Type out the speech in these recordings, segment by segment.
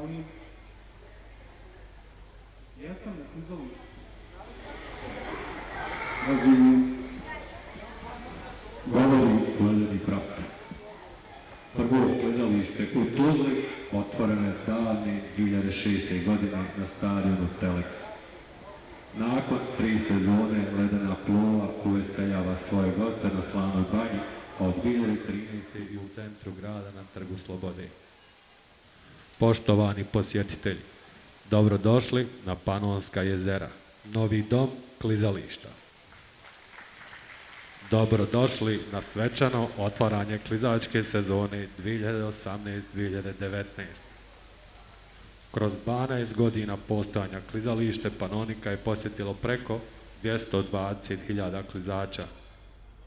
Ali, jesam na klizalištu sam. Razumijem. Govori ledeni brat. Prvo klizalište u Tuzli otvoreno je davne 2006. godine na stadionu Telex. Nakon 3 sezone ledena plova uveseljava svoje goste na Slavnoj banji, a od 2013. i u centru grada na Trgu Slobode. Poštovani posjetitelji, dobrodošli na Panonska jezera, novi dom klizališta. Dobrodošli na svečano otvaranje klizačke sezone 2018-2019. Kroz 12 godina postojanja klizalište Panonika je posjetilo preko 220.000 klizača.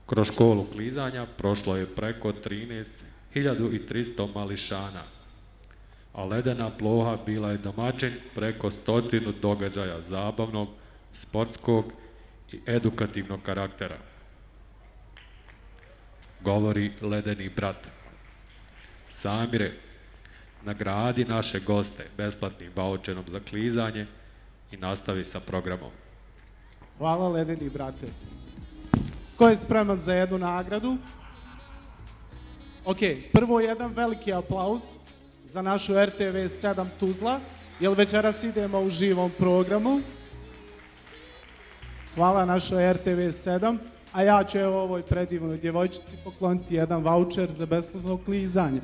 Kroz školu klizanja prošlo je preko 13.300 mališana, a ledena ploha bila je domaćin preko 100 događaja zabavnog, sportskog i edukativnog karaktera. Govori ledeni brat. Samire, nagradi naše goste besplatnim vaučerom za klizanje i nastavi sa programom. Hvala ledeni brate. Ko je spreman za jednu nagradu? Ok, prvo jedan veliki aplauz za našu RTV 7 Tuzla, jer večeras idemo u živom programu. Hvala našoj RTV 7, a ja ću evo ovoj predivnoj djevojčici pokloniti jedan vaučer za besplatno klizanje.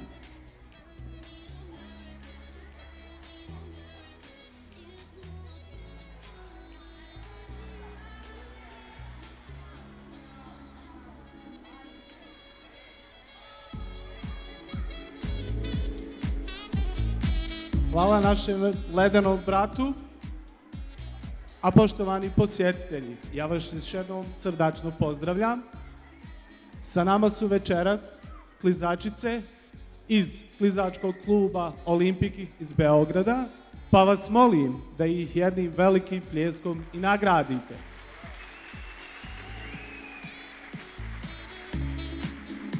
Hvala našem ledenom bratu, a poštovani posjetitelji, ja vas još jednom srdačno pozdravljam. Sa nama su večeras klizačice iz klizačkog kluba Olimpiki iz Beograda, pa vas molim da ih jednim velikim pljeskom i nagradite.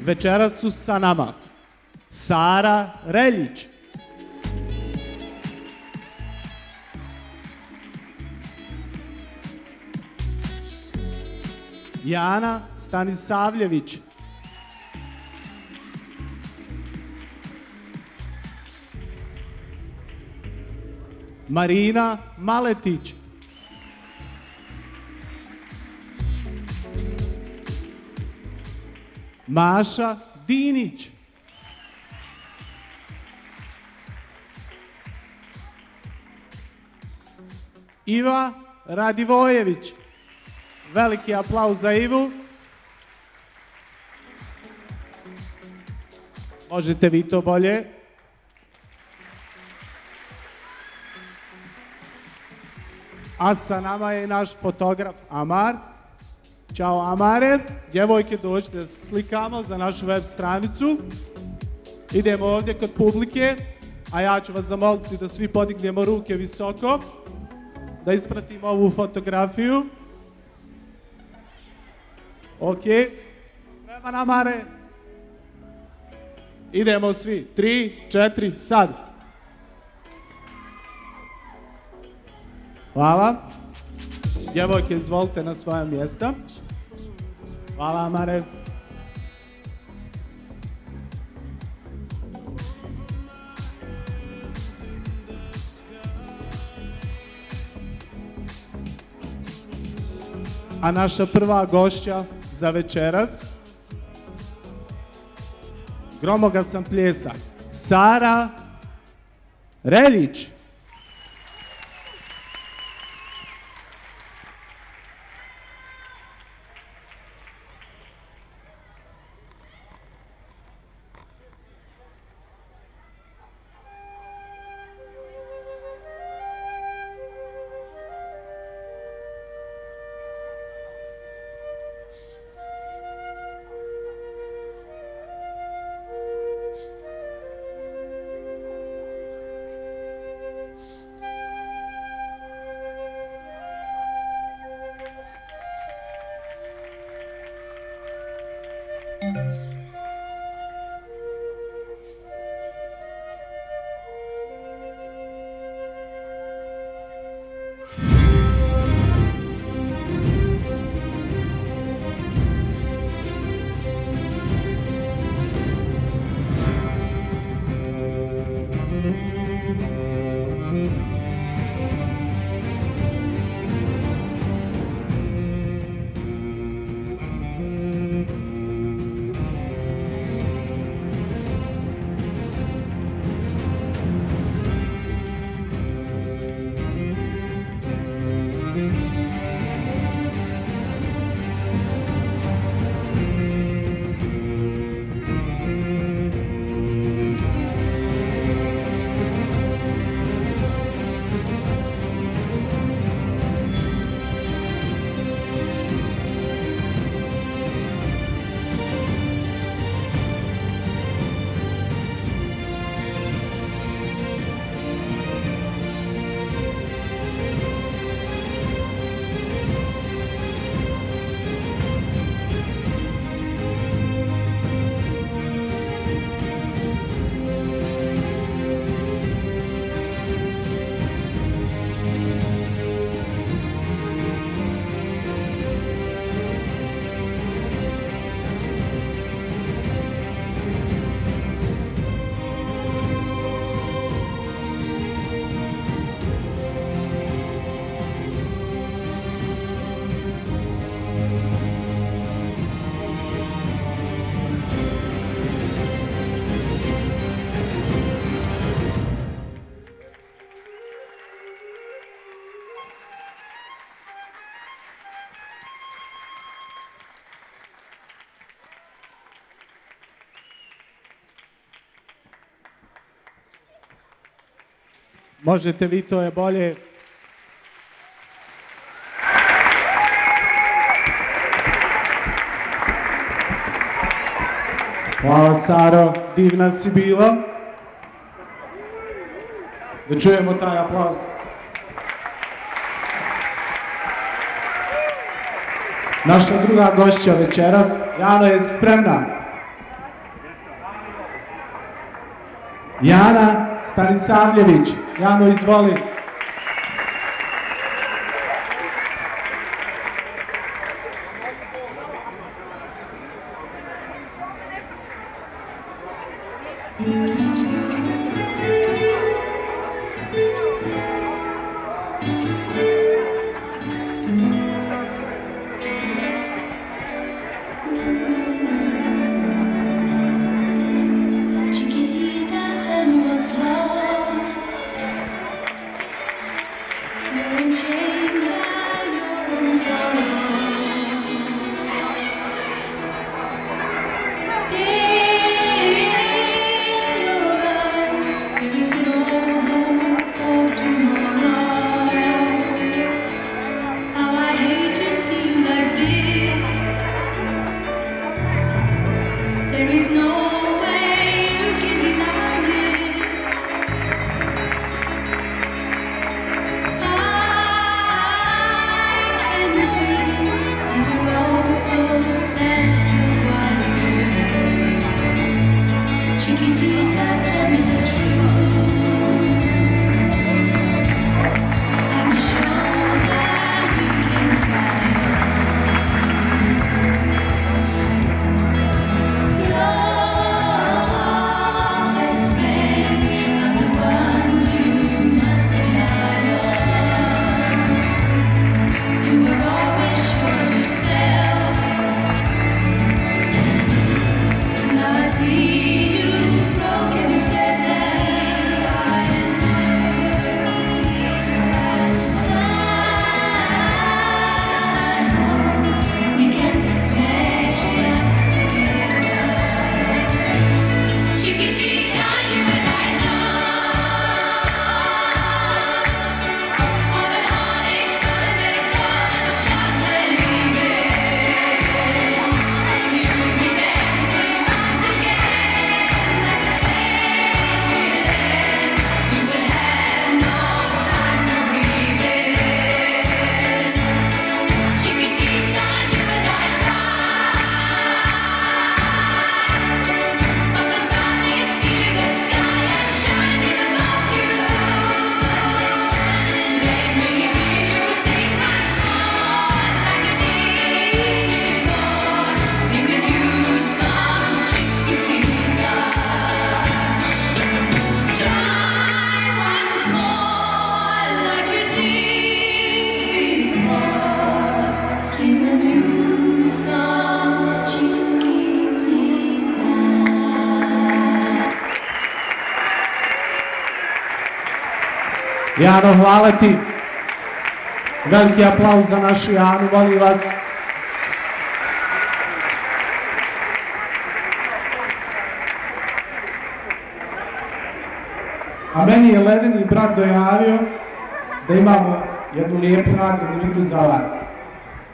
Večeras su sa nama Sara Reljić, Jana Stanisavljević, Marina Maletić, Maša Dinić, Iva Radivojević. Veliki aplauz za Ivu. Možete vi to bolje. A sa nama je naš fotograf Amar. Ćao Amare. Djevojke, dođite da se slikamo za našu web stranicu. Idemo ovdje kod publike, a ja ću vas zamoliti da svi podignemo ruke visoko, da ispratimo ovu fotografiju. Ok, spreman Amare? Idemo svi, 3, 4, sad. Hvala. Djevojke, izvolite na svoja mjesta. Hvala Amare. A naša prva gošća za večeras, gromoglasan pljesak, Sara Reljić. Možete vi, to je bolje. Hvala, Saro, divna si bila. Da čujemo taj aplauz. Naša druga gošća večeras, Jano, je spremna? Jana Stanisavljević. Jano, izvoli. Jano, hvala ti. Veliki aplauz za našu Janu, molim vas. A meni je Ledeni brat dojavio da imamo jednu lijepu nagradnu igru za vas.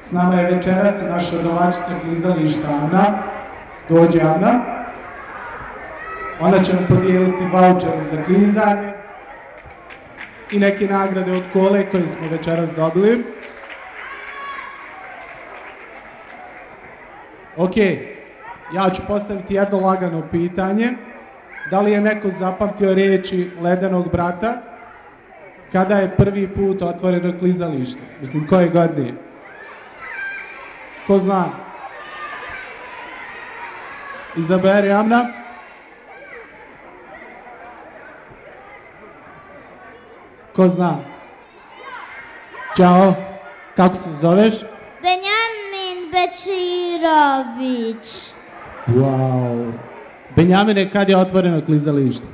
S nama je večeras i naša domaćica klizališta Ana. Dođe Ana. Ona će nam podijeliti vaučere za klizanje i neke nagrade od Kole koje smo večeras dobili. Ok, ja ću postaviti jedno lagano pitanje. Da li je neko zapamtio riječi Ledenog brata? Kada je prvi put otvoreno klizalište? Mislim, koje godine? Ko zna? Izaberi, Amna. Ko zna? Ćao, kako se zoveš? Benjamin Bečirović. Wow. Benjamine, kad je otvoreno klizalište?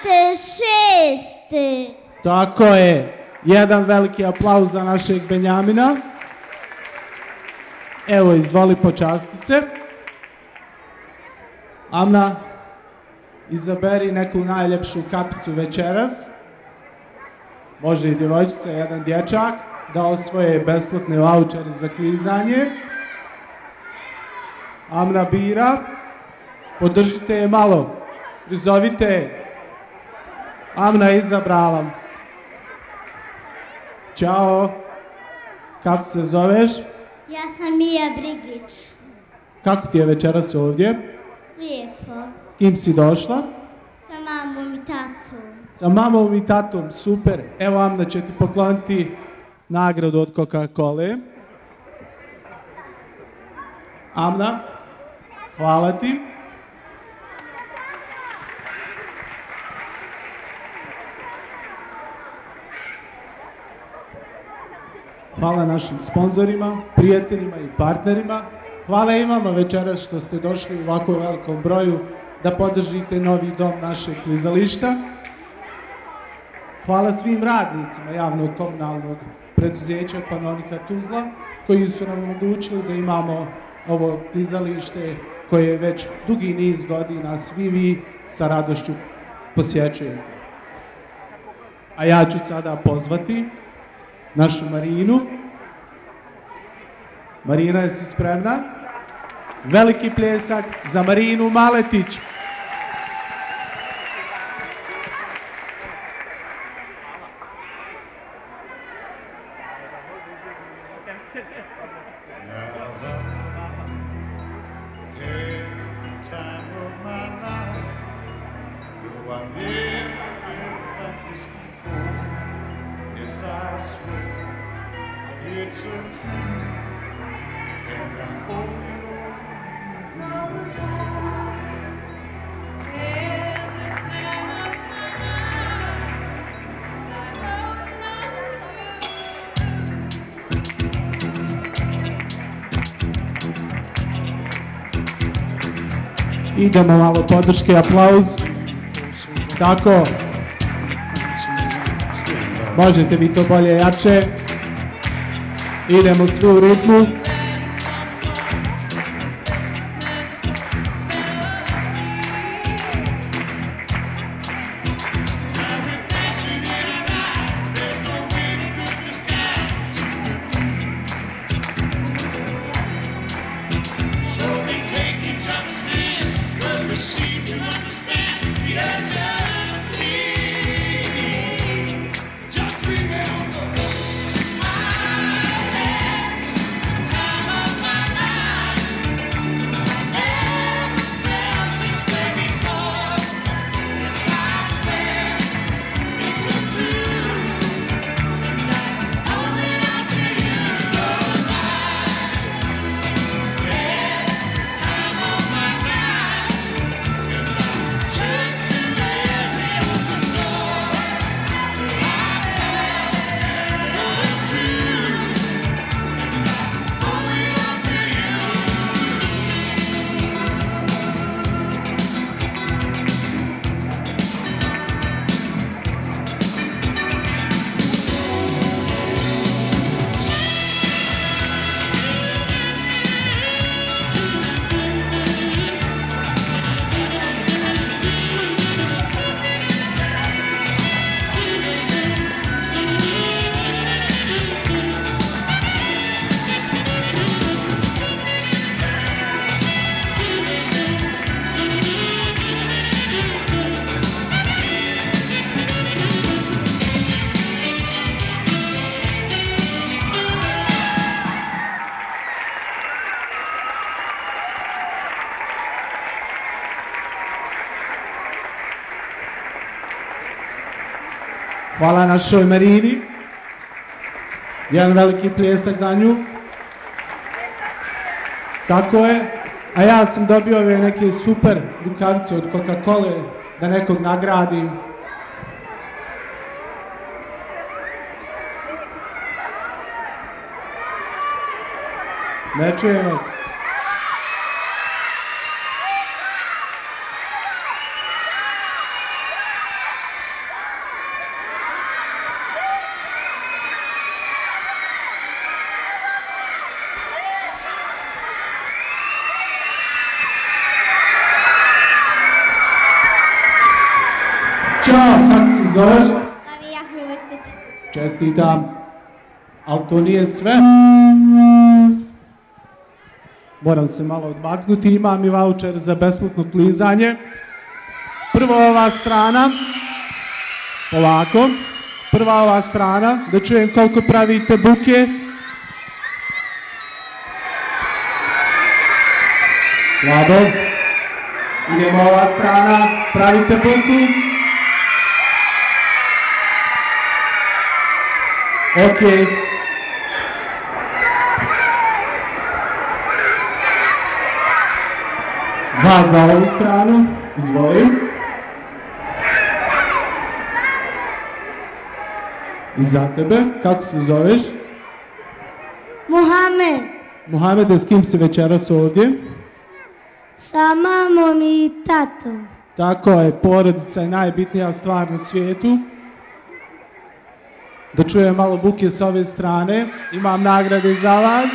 2006. Tako je. Jedan veliki aplauz za našeg Benjamina. Evo, izvoli, počasti se. Amna, izaberi neku najljepšu kapicu večeras. Može i djevojčica, jedan dječak, da osvoje besplatne vaučere za klizanje. Amna bira, podržite je malo, prizovite je. Amna je izabrala. Ćao, kako se zoveš? Ja sam Mija Brigić. Kako ti je večeras ovdje? Lijepo. S kim si došla? Sa mamom i tatom. Sa mamom i tatom, super. Evo Amna će ti pokloniti nagradu od Coca-Cole. Amna, hvala ti. Hvala našim sponzorima, prijateljima i partnerima. Hvala i vama večeras što ste došli u ovako velikom broju da podržite novi dom našeg klizališta. Hvala svim radnicima javnog komunalnog preduzeća Panonika Tuzla koji su nam omogućili da imamo ovo klizalište koje već dugi niz godina svi vi sa radošću posjećujete. A ja ću sada pozvati našu Marinu. Marina, jesi spremna? Veliki pljesak za Marinu Maletić. Idemo malo podrške, aplauz. Tako. Možete vi to bolje, jače. Idemo svi u ritmu. Hvala našoj Marini. Jedan veliki pljesak za nju. Tako je. A ja sam dobio ove neke super rukavice od Coca-Cole da nekog nagradim. Ne čujem vas. Ćao, kako se zoveš? Lavija Hrustić. Čestitam. Ali to nije sve. Moram se malo odmaknuti, imam i vaučer za besplatno klizanje. Prvo ova strana. Polako. Prva ova strana, da čujem koliko pravite buke. Slabo. Idemo ova strana, pravite buku. Ok. Dva za ovu stranu, izvolim. I za tebe, kako se zoveš? Mohamed. Mohamede, s kim si večeras ovdje? Sa mamom i tatom. Tako je, porodica je najbitnija stvar na svijetu. Da čujem malo buke s ove strane. Imam nagrade za vas.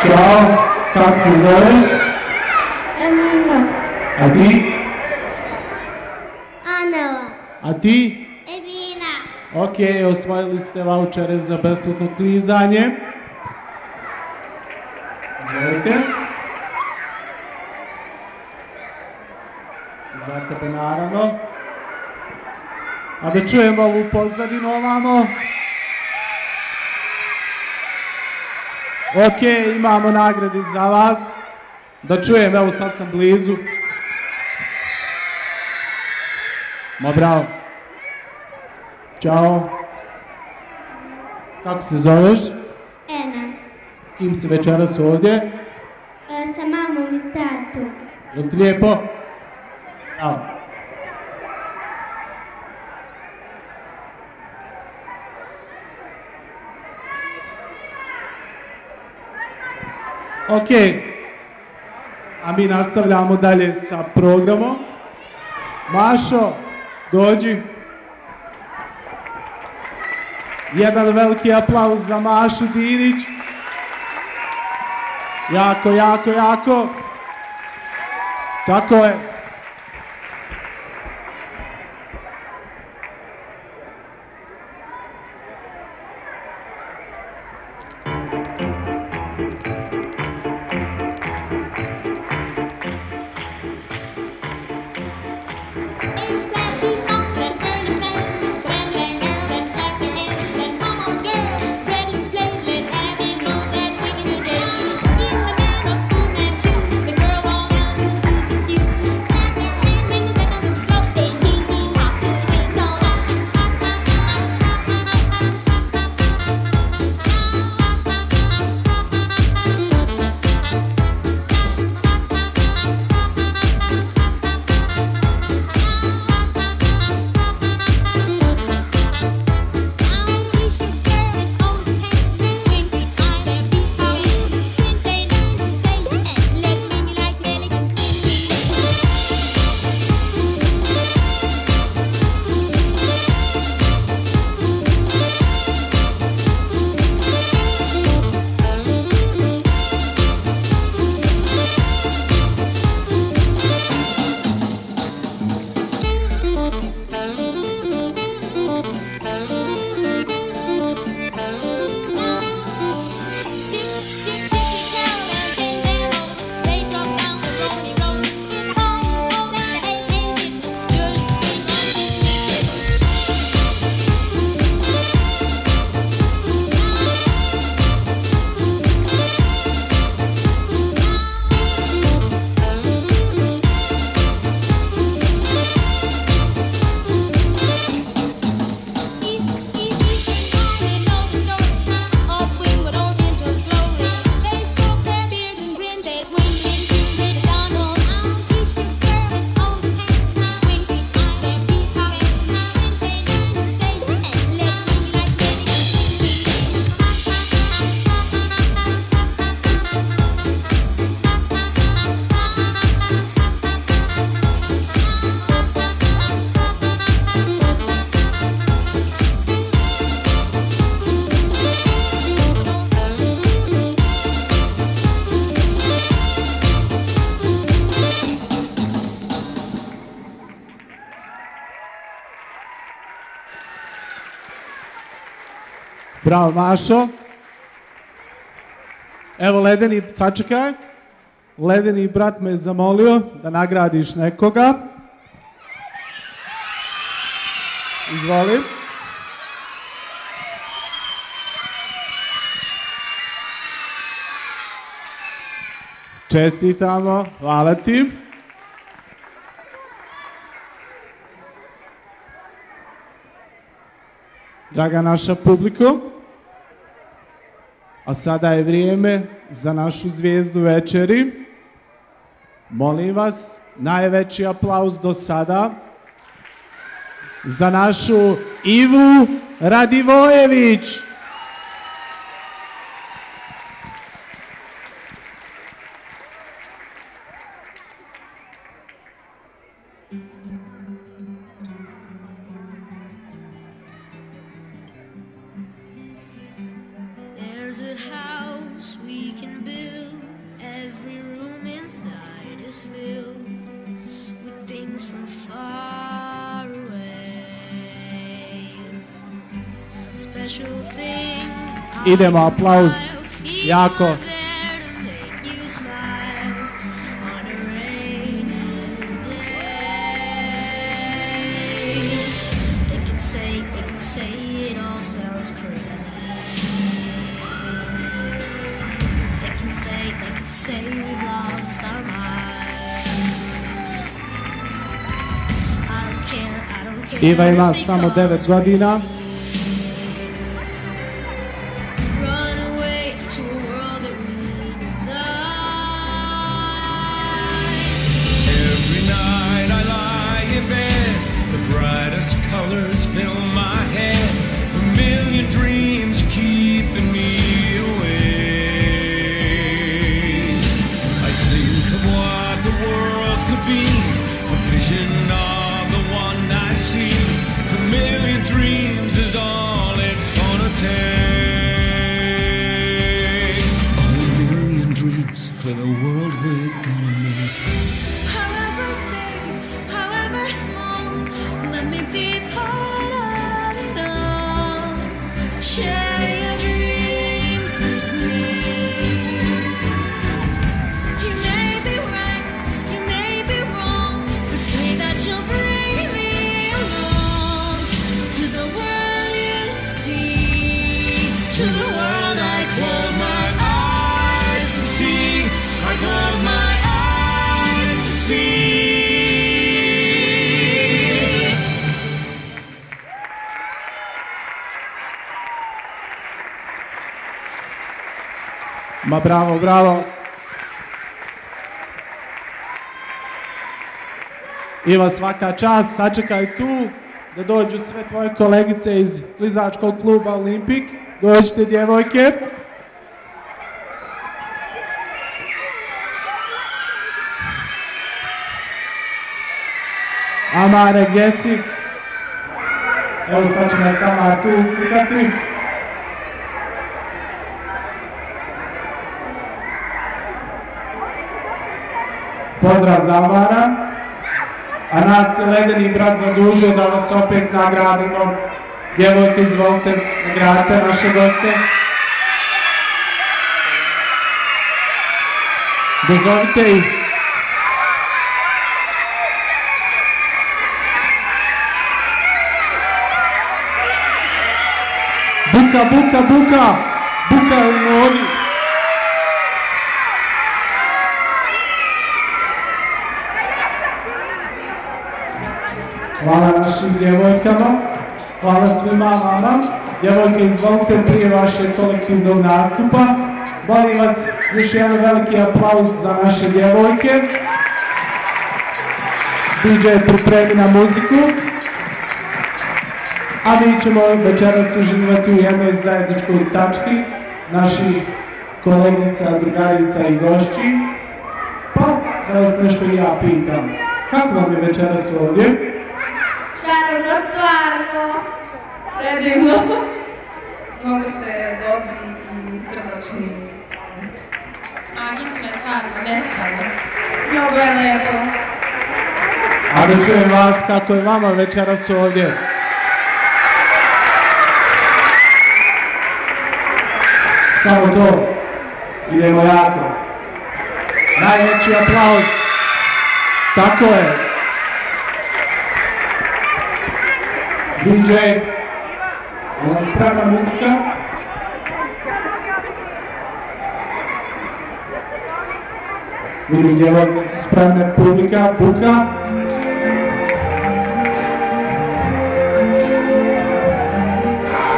Ćao, kako se zoveš? Emina. A ti? Anela. A ti? Emina. Ok, osvojili ste vaučere za besplatno klizanje. Izvolite. Za tebe naravno. A da čujemo ovu pozadinu ovamo. Ok, imamo nagrade za vas. Da čujem, evo sad sam blizu. Ma bravo. Ćao. Kako se zoveš? Ena. S kim si večeras ovdje? Sa mamom i s tatom. Jel ti lijepo? Bravo. Ok. A mi nastavljamo dalje sa programom. Mašo, dođi. Jedan veliki aplauz za Mašu Dinić. Jako, jako, jako. Tako je. The girl all down to the Bravo, Mašo. Evo, Ledeni, sačekaj. Ledeni brat me je zamolio da nagradiš nekoga. Izvoli. Čestitamo, hvala ti. Draga naša publiko, a sada je vrijeme za našu zvijezdu večeri. Molim vas, najveći aplauz do sada za našu Ivu Radivojević. There's a house we can build. Every room inside is filled with things from far away. Special things. Idemo, aplauz. Jako. Iva ima samo 9 godina. For the world we're gonna make. However big, however small, let me be part of it all. Share your dreams with me. You may be right, you may be wrong, but say that you'll bring me along to the world you see, to the world I close my eyes to see. I close my eyes to see. Ma bravo, bravo. Iva, svaka čast, sačekaj tu da dođu sve tvoje kolegice iz klizačkog kluba Olimpik. Dođite, djevojke. Amare, gdje si? Evo sad će nas Amar tu uslikati. Pozdrav za Amara. A nas je Ledeni brat zadužio da vas opet nagradimo. Djevojke, izvolite, nagradite naše goste. Dozovite ih. Buka, buka, buka! Buka u modi! Hvala našim djevojkama, hvala svima vama. Djevojke, izvolite prije vašeg kolektivnog nastupa. Molim vas, još jedan veliki aplauz za naše djevojke. DJ pripremi na muziku. A mi ćemo večeras uživati u jednoj zajedničkoj tački naših kolegica, drugarica i gošći. Pa da vas nešto i ja pitam. Kako vam je večeras ovdje? Čarobno, stvarno. Predivno. Mnogo ste dobri i srdačni. Magično je stvarno, nestvarno. Mnogo je lijepo. A da čujem vas, kako je vama večeras ovdje? Samo to. Idemo jako. Najveći aplauz. Tako je. DJ. Je vam spremna muzika? Vidim djevojke su spremne, publika, buka.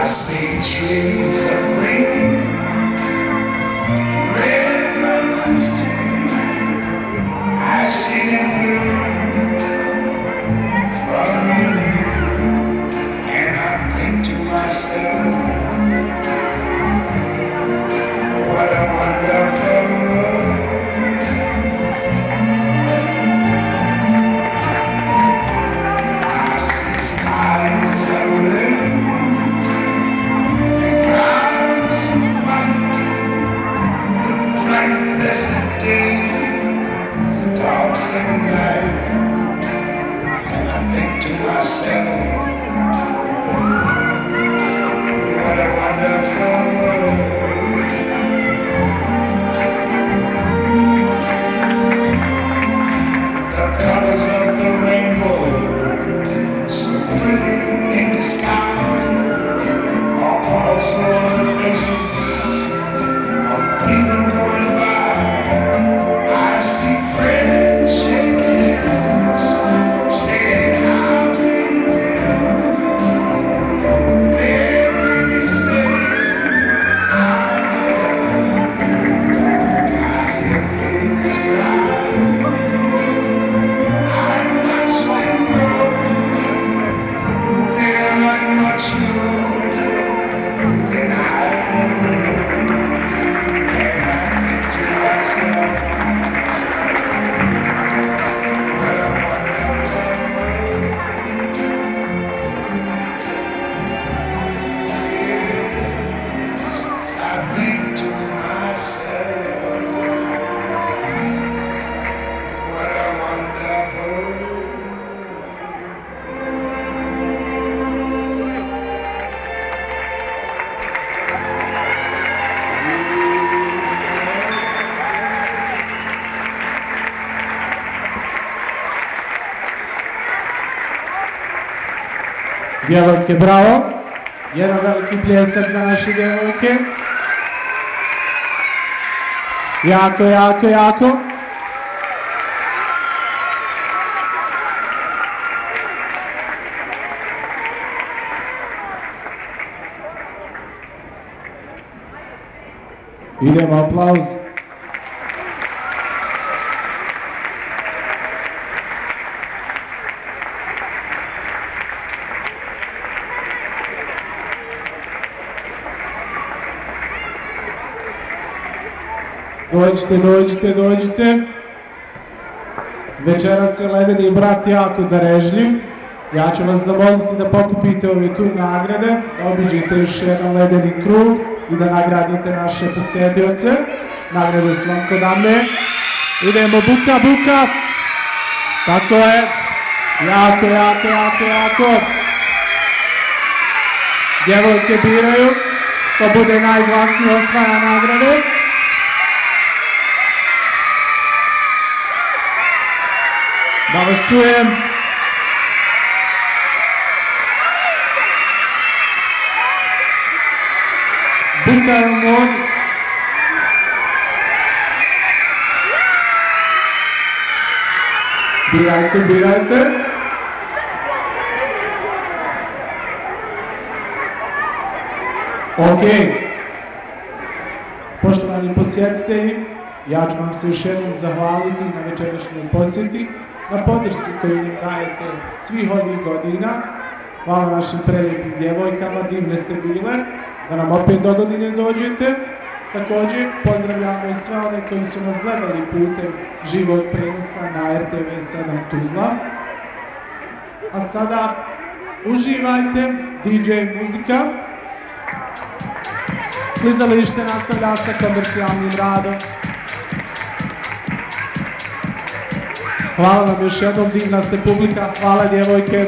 I see trees of green, red roses too. I see them bloom for me and you, and I think to myself, what a wonderful world. I see skies of blue. Pleasant day, the dark summer night, and I think to myself, what a wonderful world. The colors of the rainbow, so pretty in the sky, are also on the faces of people going by. I see friends shaking hands, saying how do you do? They really say, I love you. I hear babies cry. I'm much like you. They're like much more than I ever knew. And I think to myself, Djevojke, bravo. Jedan veliki pljesak za naše djevojke. Jako, jako, jako. Idemo, aplauz. Dođite, dođite, dođite. Večeras je ledeni brat jako darežljiv. Ja ću vas zamoliti da pokupite ove tu nagrade, da obiđete još jedan ledeni krug i da nagradite naše posjetioce. Nagrade su vam kod mene. Idemo, buka, buka. Tako je. Jako, jako, jako, jako. Djevojke biraju. Ko bude najglasniji osvaja nagrade. Da vas čujem. Buka je u mod. Birajte, birajte. Ok. Poštovani posjetitelji, ja ću vam se još jednom zahvaliti na večerašnjoj posjeti, na podršci koju nam dajete svih ovih godina. Hvala našim prelijepim djevojkama, divne ste bile, da nam opet dogodine dođete. Također pozdravljamo i sve one koji su nas gledali putem živog prenosa na RTV 7 Tuzla. A sada uživajte, DJ muzika. Klizalište nastavlja sa komercijalnim radom. Hvala vam još jednom, divna ste publika, hvala djevojke.